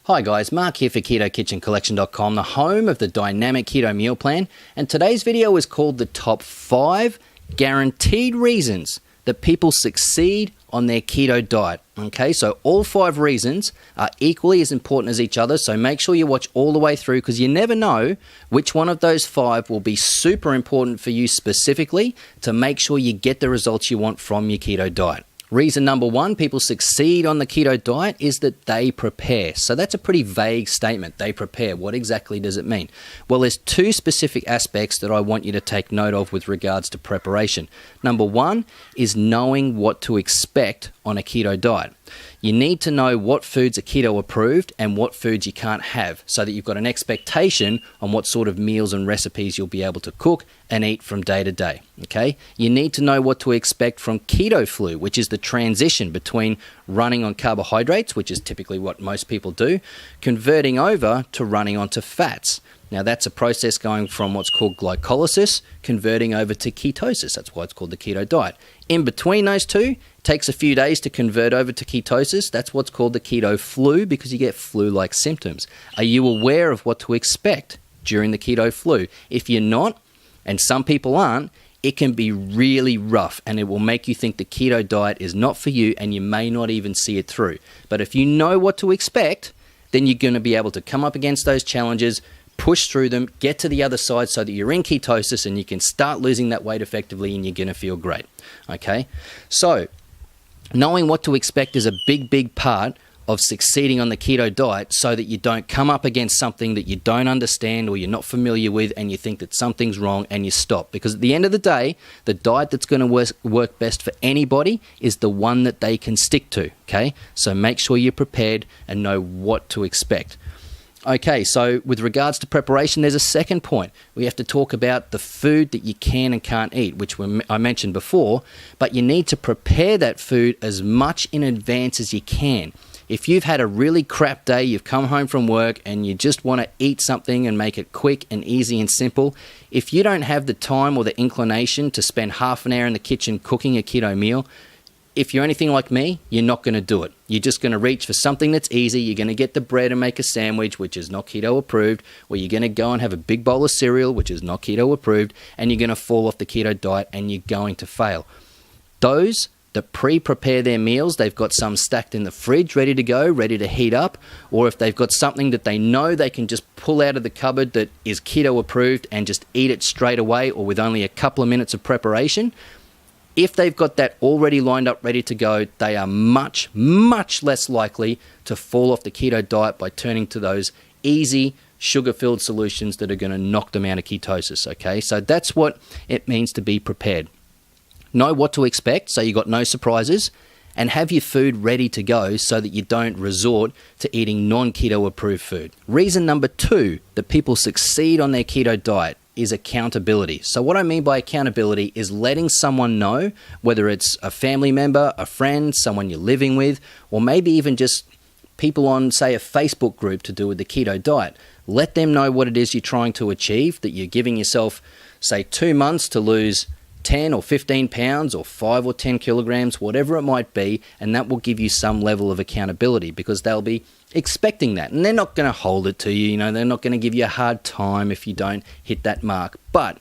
Hi guys, Mark here for KetoKitchenCollection.com, the home of the dynamic keto meal plan, and today's video is called the top 5 guaranteed reasons that people succeed on their keto diet. Okay, so all 5 reasons are equally as important as each other, so make sure you watch all the way through because you never know which one of those 5 will be super important for you specifically to make sure you get the results you want from your keto diet. Reason number 1 people succeed on the keto diet is that they prepare. So that's a pretty vague statement. They prepare. What exactly does it mean? Well, there's 2 specific aspects that I want you to take note of with regards to preparation. Number 1 is knowing what to expect on a keto diet. You need to know what foods are keto approved and what foods you can't have so that you've got an expectation on what sort of meals and recipes you'll be able to cook and eat from day to day. Okay? You need to know what to expect from keto flu, which is the transition between running on carbohydrates, which is typically what most people do, converting over to running onto fats. Now that's a process going from what's called glycolysis, converting over to ketosis. That's why it's called the keto diet. In between those two, it takes a few days to convert over to ketosis. That's what's called the keto flu because you get flu-like symptoms. Are you aware of what to expect during the keto flu? If you're not, and some people aren't, it can be really rough and it will make you think the keto diet is not for you and you may not even see it through. But if you know what to expect, then you're going to be able to come up against those challenges, push through them, get to the other side so that you're in ketosis and you can start losing that weight effectively and you're going to feel great. Okay? So, knowing what to expect is a big part of succeeding on the keto diet so that you don't come up against something that you don't understand or you're not familiar with and you think that something's wrong and you stop. Because at the end of the day, the diet that's going to work best for anybody is the one that they can stick to. Okay? So make sure you're prepared and know what to expect. Okay, so with regards to preparation, there's a second point. We have to talk about the food that you can and can't eat, which I mentioned before, but you need to prepare that food as much in advance as you can. If you've had a really crap day, you've come home from work and you just want to eat something and make it quick and easy and simple, if you don't have the time or the inclination to spend half an hour in the kitchen cooking a keto meal, if you're anything like me, you're not going to do it. You're just going to reach for something that's easy. You're going to get the bread and make a sandwich, which is not keto approved, or you're going to go and have a big bowl of cereal, which is not keto approved, and you're going to fall off the keto diet and you're going to fail. Those that pre-prepare their meals, they've got some stacked in the fridge, ready to go, ready to heat up, or if they've got something that they know they can just pull out of the cupboard that is keto approved and just eat it straight away or with only a couple of minutes of preparation, if they've got that already lined up, ready to go, they are much less likely to fall off the keto diet by turning to those easy, sugar-filled solutions that are going to knock them out of ketosis, okay? So that's what it means to be prepared. Know what to expect so you got no surprises, and have your food ready to go so that you don't resort to eating non-keto approved food. Reason number 2 that people succeed on their keto diet is accountability. So what I mean by accountability is letting someone know, whether it's a family member, a friend, someone you're living with, or maybe even just people on, say, a Facebook group to do with the keto diet. Let them know what it is you're trying to achieve, that you're giving yourself, say, 2 months to lose 10 or 15 pounds or 5 or 10 kilograms, whatever it might be, and that will give you some level of accountability because they'll be expecting that. And they're not going to hold it to you, they're not going to give you a hard time if you don't hit that mark. But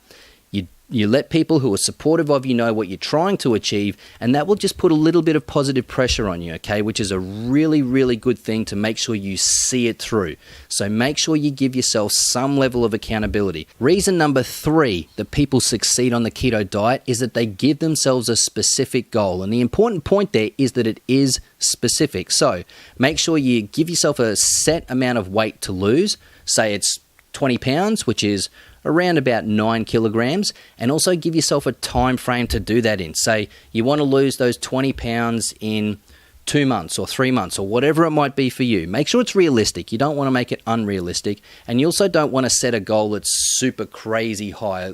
you let people who are supportive of you know what you're trying to achieve, and that will just put a little bit of positive pressure on you, okay, which is a really good thing to make sure you see it through. So make sure you give yourself some level of accountability. Reason number 3 that people succeed on the keto diet is that they give themselves a specific goal. And the important point there is that it is specific. So make sure you give yourself a set amount of weight to lose. Say it's 20 pounds, which is around about 9 kilograms, and also give yourself a time frame to do that in. Say you want to lose those 20 pounds in 2 months or 3 months or whatever it might be for you. Make sure it's realistic. You don't want to make it unrealistic, and you also don't want to set a goal that's super crazy high.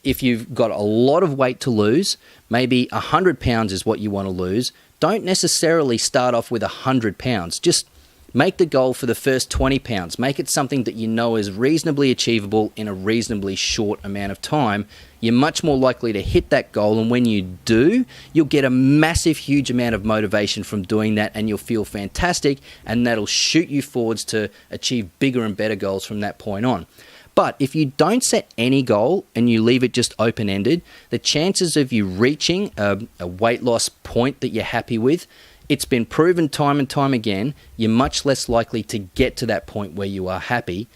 If you've got a lot of weight to lose, maybe 100 pounds is what you want to lose. Don't necessarily start off with 100 pounds. Just Make the goal for the first 20 pounds. Make it something that you know is reasonably achievable in a reasonably short amount of time. You're much more likely to hit that goal, and when you do, you'll get a massive, huge amount of motivation from doing that, and you'll feel fantastic, and that'll shoot you forwards to achieve bigger and better goals from that point on. But if you don't set any goal and you leave it just open-ended, the chances of you reaching a weight loss point that you're happy with, it's been proven time and time again, you're much less likely to get to that point where you are happy.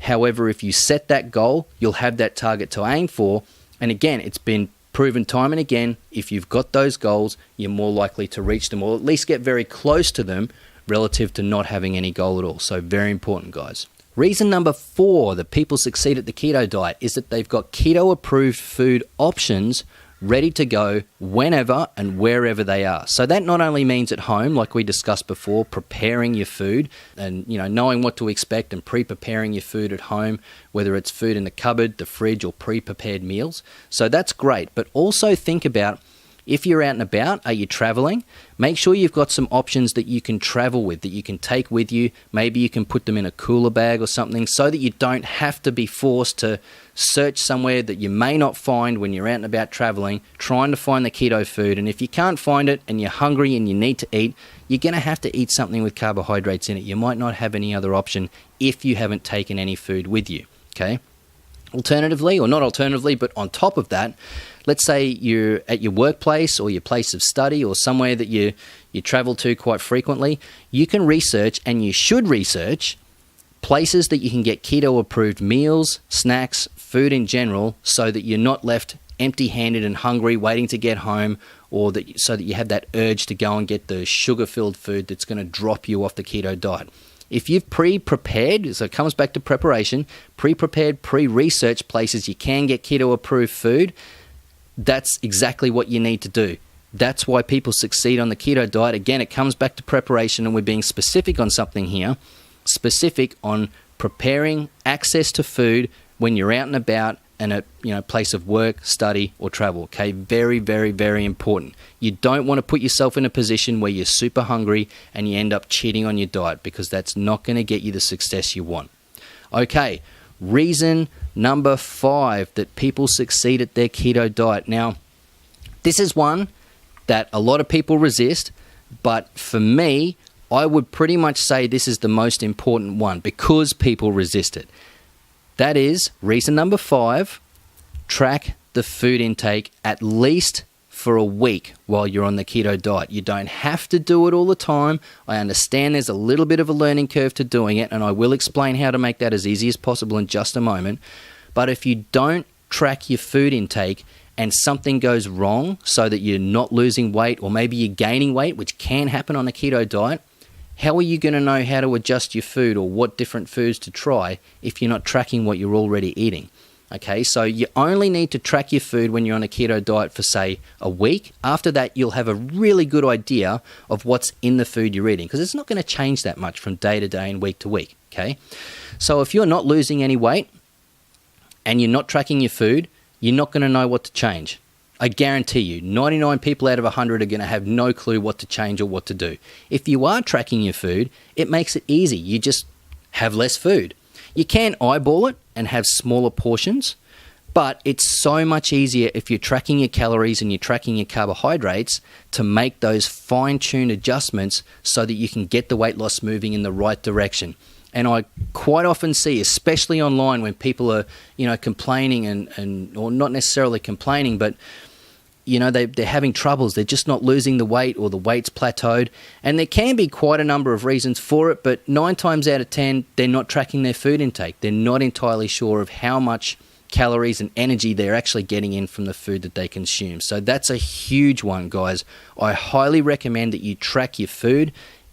However, if you set that goal, you'll have that target to aim for. And again, it's been proven time and again, if you've got those goals, you're more likely to reach them or at least get very close to them relative to not having any goal at all. So very important, guys. Reason number 4 that people succeed at the keto diet is that they've got keto-approved food options ready to go whenever and wherever they are. So that not only means at home, like we discussed before, preparing your food and knowing what to expect and pre-preparing your food at home, whether it's food in the cupboard, the fridge, or pre-prepared meals. So that's great. But also think about, if you're out and about, are you traveling? Make sure you've got some options that you can travel with, that you can take with you. Maybe you can put them in a cooler bag or something so that you don't have to be forced to search somewhere that you may not find when you're out and about traveling, trying to find the keto food. And if you can't find it and you're hungry and you need to eat, you're going to have to eat something with carbohydrates in it. You might not have any other option if you haven't taken any food with you, okay? Alternatively, or not alternatively, but on top of that, let's say you're at your workplace or your place of study or somewhere that you travel to quite frequently, you can research, and you should research, places that you can get keto-approved meals, snacks, food in general, so that you're not left empty-handed and hungry waiting to get home, or so that you have that urge to go and get the sugar-filled food that's going to drop you off the keto diet. If you've pre-prepared, so it comes back to preparation, pre-prepared, pre-researched places you can get keto-approved food, that's exactly what you need to do. That's why people succeed on the keto diet. Again, it comes back to preparation, and we're being specific on something here, specific on preparing access to food when you're out and about and at place of work, study, or travel. Okay, very, very, very important. You don't want to put yourself in a position where you're super hungry and you end up cheating on your diet, because that's not going to get you the success you want. Okay, reason number 5 that people succeed at their keto diet. Now, this is one that a lot of people resist, but for me, I would pretty much say this is the most important one because people resist it. That is reason number 5, track the food intake at least for a week while you're on the keto diet. You don't have to do it all the time. I understand there's a little bit of a learning curve to doing it, and I will explain how to make that as easy as possible in just a moment. But if you don't track your food intake and something goes wrong so that you're not losing weight, or maybe you're gaining weight, which can happen on a keto diet, how are you going to know how to adjust your food or what different foods to try if you're not tracking what you're already eating? Okay, so you only need to track your food when you're on a keto diet for, say, a week. After that, you'll have a really good idea of what's in the food you're eating, because it's not going to change that much from day to day and week to week, okay? So if you're not losing any weight and you're not tracking your food, you're not going to know what to change. I guarantee you, 99 people out of 100 are going to have no clue what to change or what to do. If you are tracking your food, it makes it easy. You just have less food. You can eyeball it and have smaller portions, but it's so much easier if you're tracking your calories and you're tracking your carbohydrates to make those fine-tuned adjustments so that you can get the weight loss moving in the right direction. And I quite often see, especially online, when people are, complaining and or not necessarily complaining, but they're having troubles. They're just not losing the weight, or the weight's plateaued. And there can be quite a number of reasons for it, but 9 times out of 10, they're not tracking their food intake. They're not entirely sure of how much calories and energy they're actually getting in from the food that they consume. So that's a huge one, guys. I highly recommend that you track your food,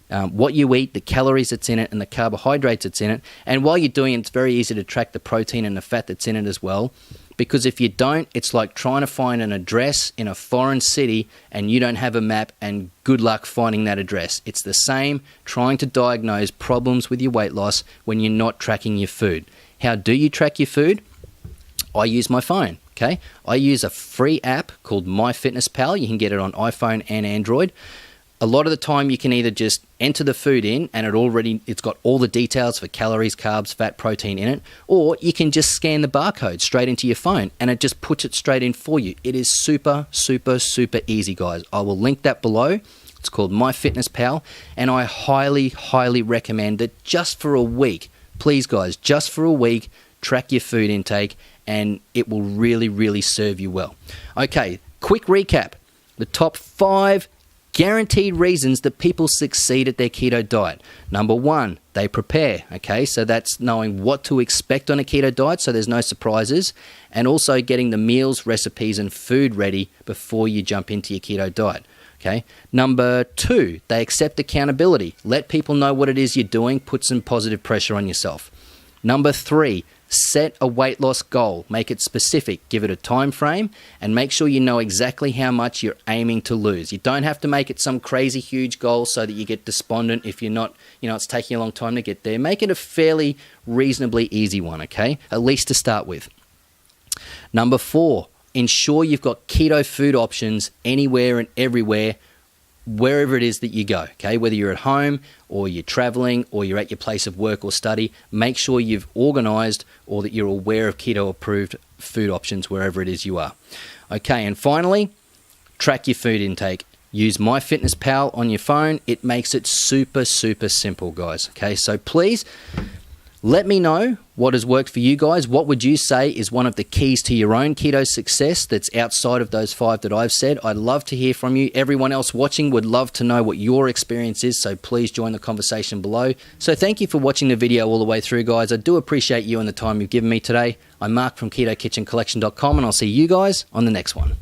what you eat, the calories that's in it, and the carbohydrates that's in it. And while you're doing it, it's very easy to track the protein and the fat that's in it as well. Because if you don't, it's like trying to find an address in a foreign city and you don't have a map, and good luck finding that address. It's the same trying to diagnose problems with your weight loss when you're not tracking your food. How do you track your food? I use my phone, okay? I use a free app called MyFitnessPal. You can get it on iPhone and Android. A lot of the time you can either just enter the food in and it's got all the details for calories, carbs, fat, protein in it, or you can just scan the barcode straight into your phone and it just puts it straight in for you. It is super, super, super easy, guys. I will link that below. It's called MyFitnessPal, and I highly, highly recommend that just for a week, please guys, just for a week, track your food intake and it will really, really serve you well. Okay, quick recap. The top 5 guaranteed reasons that people succeed at their keto diet. Number 1, they prepare. Okay, so that's knowing what to expect on a keto diet so there's no surprises, and also getting the meals, recipes, and food ready before you jump into your keto diet. Okay. Number 2, they accept accountability. Let people know what it is you're doing. Put some positive pressure on yourself. Number 3, set a weight loss goal. Make it specific. Give it a time frame and make sure you know exactly how much you're aiming to lose. You don't have to make it some crazy huge goal so that you get despondent if you're not, it's taking a long time to get there. Make it a fairly reasonably easy one, okay? At least to start with. Number 4, ensure you've got keto food options anywhere and everywhere, wherever it is that you go, okay? Whether you're at home or you're traveling or you're at your place of work or study, make sure you've organized or that you're aware of keto approved food options wherever it is you are. Okay, and finally, track your food intake. Use MyFitnessPal on your phone. It makes it super, super simple, guys. Okay, so please let me know what has worked for you guys. What would you say is one of the keys to your own keto success that's outside of those 5 that I've said? I'd love to hear from you. Everyone else watching would love to know what your experience is, so please join the conversation below. So thank you for watching the video all the way through, guys. I do appreciate you and the time you've given me today. I'm Mark from KetoKitchenCollection.com, and I'll see you guys on the next one.